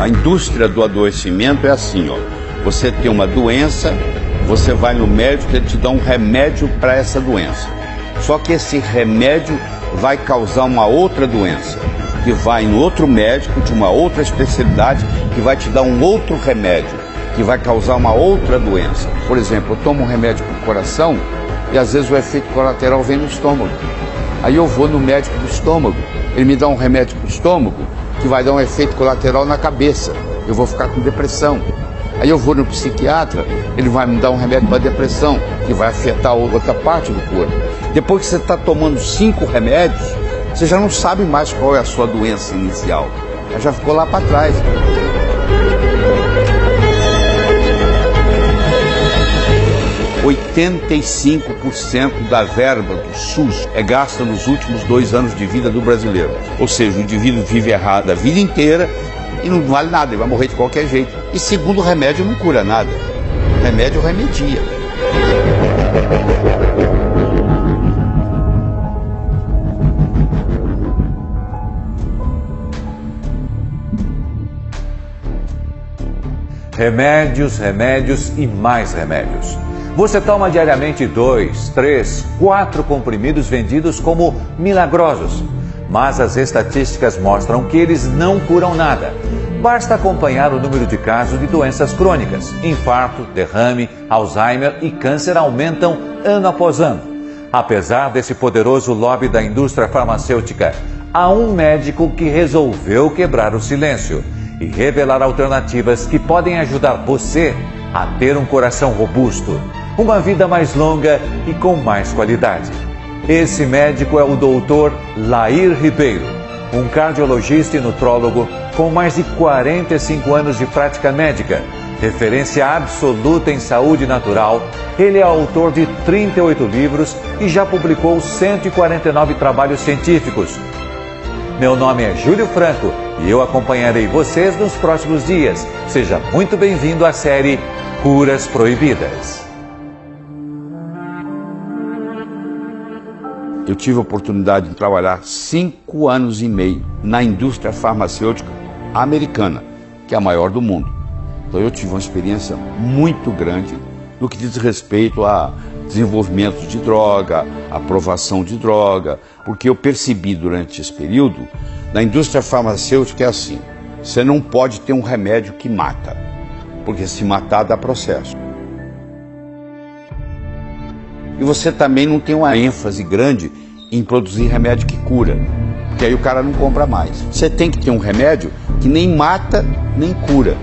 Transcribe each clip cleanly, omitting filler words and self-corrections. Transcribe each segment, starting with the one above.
A indústria do adoecimento é assim, ó. Você tem uma doença, você vai no médico, ele te dá um remédio para essa doença. Só que esse remédio vai causar uma outra doença, que vai em outro médico de uma outra especialidade, que vai te dar um outro remédio, que vai causar uma outra doença. Por exemplo, eu tomo um remédio para o coração e às vezes o efeito colateral vem no estômago. Aí eu vou no médico do estômago, ele me dá um remédio para o estômago que vai dar um efeito colateral na cabeça. Eu vou ficar com depressão. Aí eu vou no psiquiatra, ele vai me dar um remédio para depressão, que vai afetar outra parte do corpo. Depois que você está tomando 5 remédios, você já não sabe mais qual é a sua doença inicial. Ela já ficou lá para trás. R$ 85% da verba do SUS é gasta nos últimos 2 anos de vida do brasileiro. Ou seja, o indivíduo vive errado a vida inteira e não vale nada, ele vai morrer de qualquer jeito. E segundo, o remédio não cura nada. O remédio remedia. Remédios, remédios e mais remédios. Você toma diariamente 2, 3, 4 comprimidos vendidos como milagrosos. Mas as estatísticas mostram que eles não curam nada. Basta acompanhar o número de casos de doenças crônicas. Infarto, derrame, Alzheimer e câncer aumentam ano após ano. Apesar desse poderoso lobby da indústria farmacêutica, há um médico que resolveu quebrar o silêncio e revelar alternativas que podem ajudar você a ter um coração robusto, uma vida mais longa e com mais qualidade. Esse médico é o Dr. Lair Ribeiro, um cardiologista e nutrólogo com mais de 45 anos de prática médica, referência absoluta em saúde natural. Ele é autor de 38 livros e já publicou 149 trabalhos científicos. Meu nome é Júlio Franco e eu acompanharei vocês nos próximos dias. Seja muito bem-vindo à série Curas Proibidas. Eu tive a oportunidade de trabalhar 5 anos e meio na indústria farmacêutica americana, que é a maior do mundo. Então eu tive uma experiência muito grande no que diz respeito a desenvolvimento de droga, aprovação de droga, porque eu percebi durante esse período, na indústria farmacêutica é assim, você não pode ter um remédio que mata, porque se matar dá processo. E você também não tem uma ênfase grande em produzir remédio que cura, porque aí o cara não compra mais. Você tem que ter um remédio que nem mata, nem cura.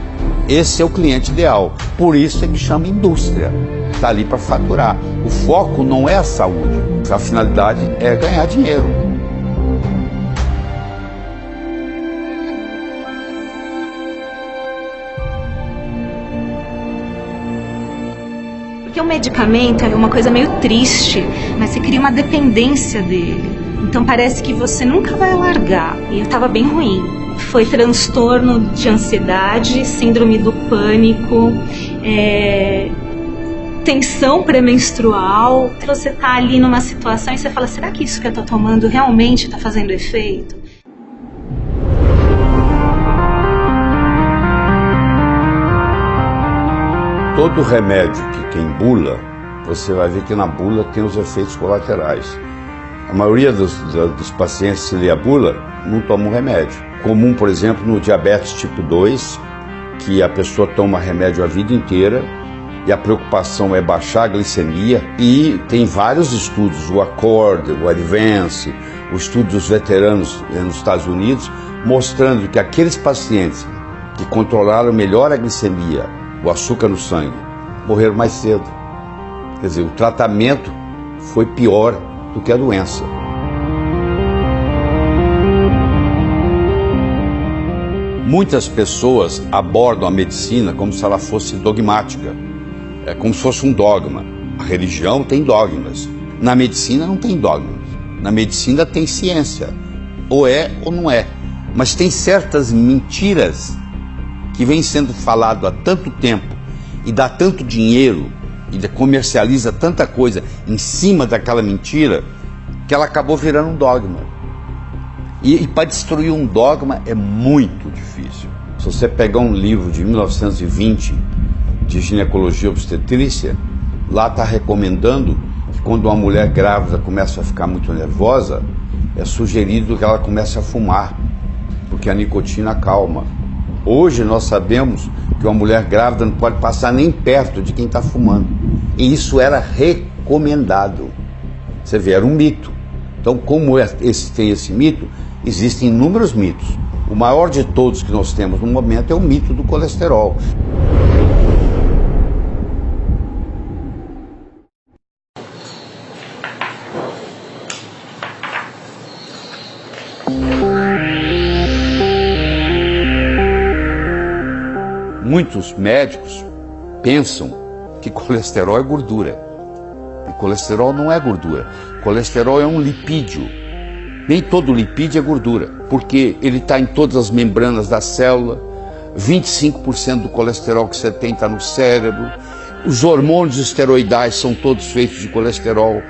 Esse é o cliente ideal. Por isso ele chama indústria. Está ali para faturar. O foco não é a saúde. A finalidade é ganhar dinheiro. Porque o medicamento é uma coisa meio triste, mas você cria uma dependência dele. Então parece que você nunca vai largar. E eu estava bem ruim. Foi transtorno de ansiedade, síndrome do pânico, tensão pré-menstrual. Você está ali numa situação e você fala, será que isso que eu estou tomando realmente está fazendo efeito? Todo remédio que tem bula, você vai ver que na bula tem os efeitos colaterais. A maioria dos pacientes, se lê a bula, não toma um remédio. Comum, por exemplo, no diabetes tipo 2, que a pessoa toma remédio a vida inteira e a preocupação é baixar a glicemia. E tem vários estudos, o ACCORD, o ADVANCE, o estudo dos veteranos nos Estados Unidos, mostrando que aqueles pacientes que controlaram melhor a glicemia, o açúcar no sangue, morreram mais cedo. Quer dizer, o tratamento foi pior do que a doença. Muitas pessoas abordam a medicina como se ela fosse dogmática. É como se fosse um dogma. A religião tem dogmas. Na medicina não tem dogmas. Na medicina tem ciência. Ou é ou não é. Mas tem certas mentiras que vem sendo falado há tanto tempo e dá tanto dinheiro e comercializa tanta coisa em cima daquela mentira que ela acabou virando um dogma. E para destruir um dogma é muito difícil. Se você pegar um livro de 1920 de ginecologia e obstetrícia, lá está recomendando que quando uma mulher grávida começa a ficar muito nervosa, é sugerido que ela comece a fumar, porque a nicotina acalma. Hoje nós sabemos que uma mulher grávida não pode passar nem perto de quem está fumando. E isso era recomendado. Você vê, era um mito. Então, como tem esse mito, existem inúmeros mitos. O maior de todos que nós temos no momento é o mito do colesterol. Muitos médicos pensam que colesterol é gordura. E colesterol não é gordura. Colesterol é um lipídio. Nem todo lipídio é gordura, porque ele está em todas as membranas da célula. 25% do colesterol que você tem está no cérebro. Os hormônios esteroidais são todos feitos de colesterol.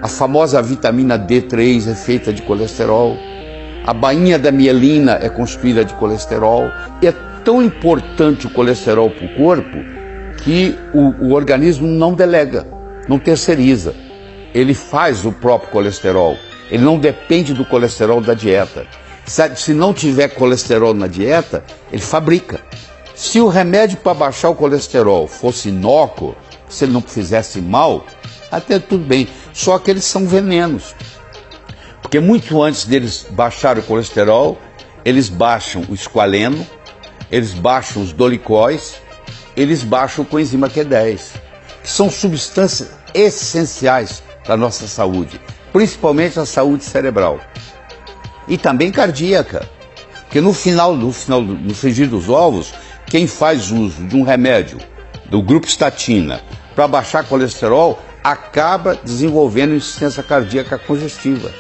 A famosa vitamina D3 é feita de colesterol. A bainha da mielina é constituída de colesterol. É tão importante o colesterol para o corpo que o organismo não delega, não terceiriza. Ele faz o próprio colesterol. Ele não depende do colesterol da dieta. Se não tiver colesterol na dieta, ele fabrica. Se o remédio para baixar o colesterol fosse inócuo, se ele não fizesse mal, até tudo bem. Só que eles são venenos. Porque muito antes deles baixarem o colesterol, eles baixam o esqualeno, eles baixam os dolicóis, eles baixam o coenzima Q10, que são substâncias essenciais para a nossa saúde, principalmente a saúde cerebral e também cardíaca, porque no frigir dos ovos, quem faz uso de um remédio do grupo estatina para baixar colesterol acaba desenvolvendo insuficiência cardíaca congestiva.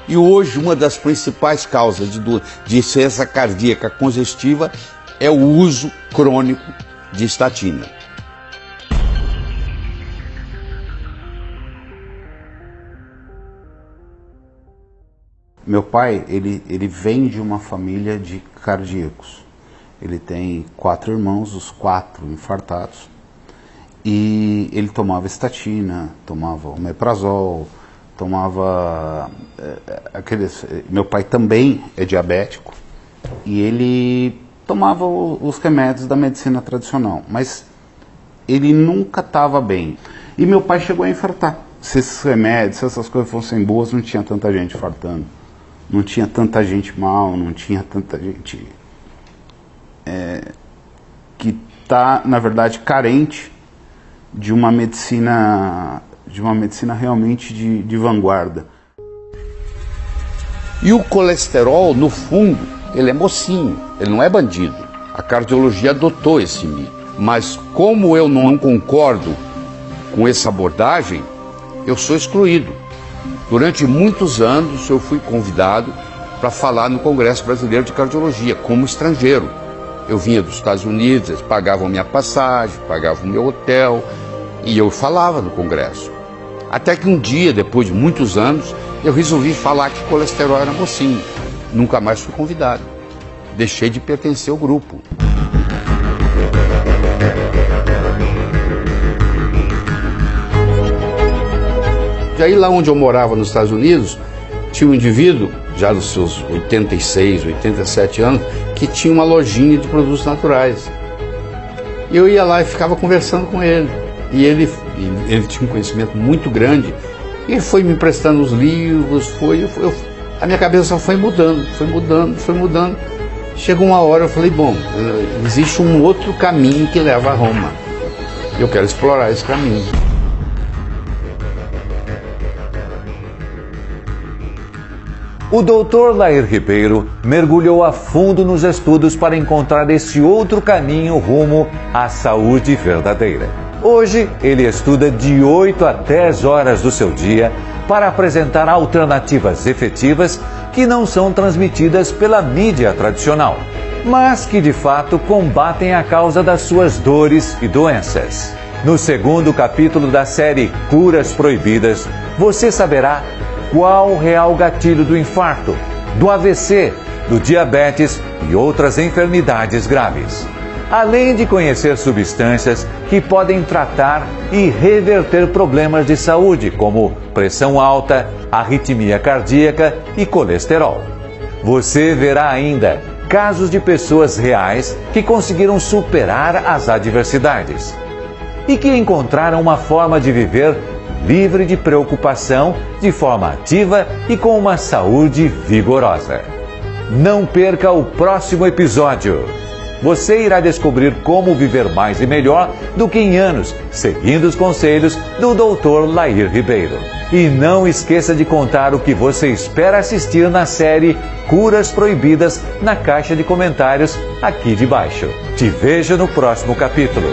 E hoje uma das principais causas de insuficiência cardíaca congestiva é o uso crônico de estatina. Meu pai, ele vem de uma família de cardíacos. Ele tem 4 irmãos, os 4 infartados. E ele tomava estatina, tomava omeprazol, tomava aqueles... Meu pai também é diabético e ele tomava os remédios da medicina tradicional, mas ele nunca estava bem. E meu pai chegou a infartar. Se esses remédios, se essas coisas fossem boas, não tinha tanta gente infartando. Não tinha tanta gente mal, não tinha tanta gente que está, na verdade, carente de uma medicina realmente de vanguarda. E o colesterol, no fundo, ele é mocinho, ele não é bandido. A cardiologia adotou esse mito. Mas como eu não concordo com essa abordagem, eu sou excluído. Durante muitos anos eu fui convidado para falar no Congresso Brasileiro de Cardiologia, como estrangeiro. Eu vinha dos Estados Unidos, eles pagavam minha passagem, pagavam meu hotel, e eu falava no Congresso. Até que um dia, depois de muitos anos, eu resolvi falar que colesterol era mocinho. Nunca mais fui convidado. Deixei de pertencer ao grupo. E aí lá onde eu morava nos Estados Unidos, tinha um indivíduo, já dos seus 86, 87 anos, que tinha uma lojinha de produtos naturais. E eu ia lá e ficava conversando com ele. E ele tinha um conhecimento muito grande. E ele foi me emprestando os livros, a minha cabeça foi mudando. Chegou uma hora, eu falei, bom, existe um outro caminho que leva a Roma. Eu quero explorar esse caminho. O Dr. Lair Ribeiro mergulhou a fundo nos estudos para encontrar esse outro caminho rumo à saúde verdadeira. Hoje, ele estuda de 8 a 10 horas do seu dia para apresentar alternativas efetivas que não são transmitidas pela mídia tradicional, mas que de fato combatem a causa das suas dores e doenças. No segundo capítulo da série Curas Proibidas, você saberá qual o real gatilho do infarto, do AVC do diabetes e outras enfermidades graves. Além de conhecer substâncias que podem tratar e reverter problemas de saúde, como pressão alta, arritmia cardíaca e colesterol. Você verá ainda casos de pessoas reais que conseguiram superar as adversidades e que encontraram uma forma de viver livre de preocupação, de forma ativa e com uma saúde vigorosa. Não perca o próximo episódio. Você irá descobrir como viver mais e melhor do que em anos, seguindo os conselhos do Dr. Lair Ribeiro. E não esqueça de contar o que você espera assistir na série Curas Proibidas na caixa de comentários aqui de baixo. Te vejo no próximo capítulo.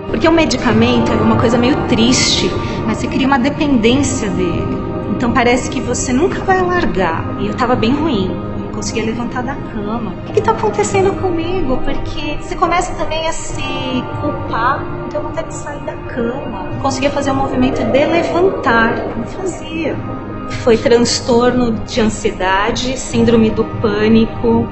Porque o medicamento era uma coisa meio triste, mas você cria uma dependência dele. Então parece que você nunca vai largar. E eu tava bem ruim, eu não conseguia levantar da cama. O que tá acontecendo comigo? Porque você começa também a se culpar, então eu vou ter que sair da cama. Não conseguia fazer o movimento de levantar, não fazia. Foi transtorno de ansiedade, síndrome do pânico,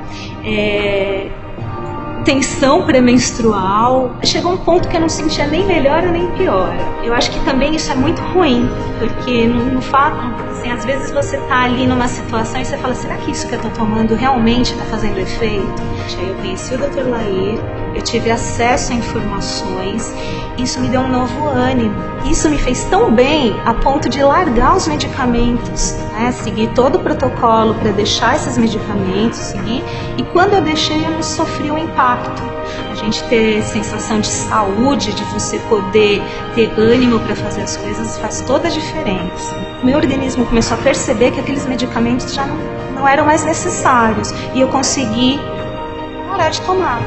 tensão pré-menstrual. Chegou um ponto que eu não sentia nem melhor nem pior. Eu acho que também isso é muito ruim, porque no fato, assim, às vezes você tá ali numa situação e você fala, será que isso que eu tô tomando realmente tá fazendo efeito? Aí eu conheci o Dr. Lair, eu tive acesso a informações, isso me deu um novo ânimo. Isso me fez tão bem a ponto de largar os medicamentos, né? Seguir todo o protocolo para deixar esses medicamentos, seguir. E quando eu deixei, eu não sofri o impacto. A gente ter sensação de saúde, de você poder ter ânimo para fazer as coisas, faz toda a diferença. O meu organismo começou a perceber que aqueles medicamentos já não eram mais necessários. E eu consegui parar de tomar.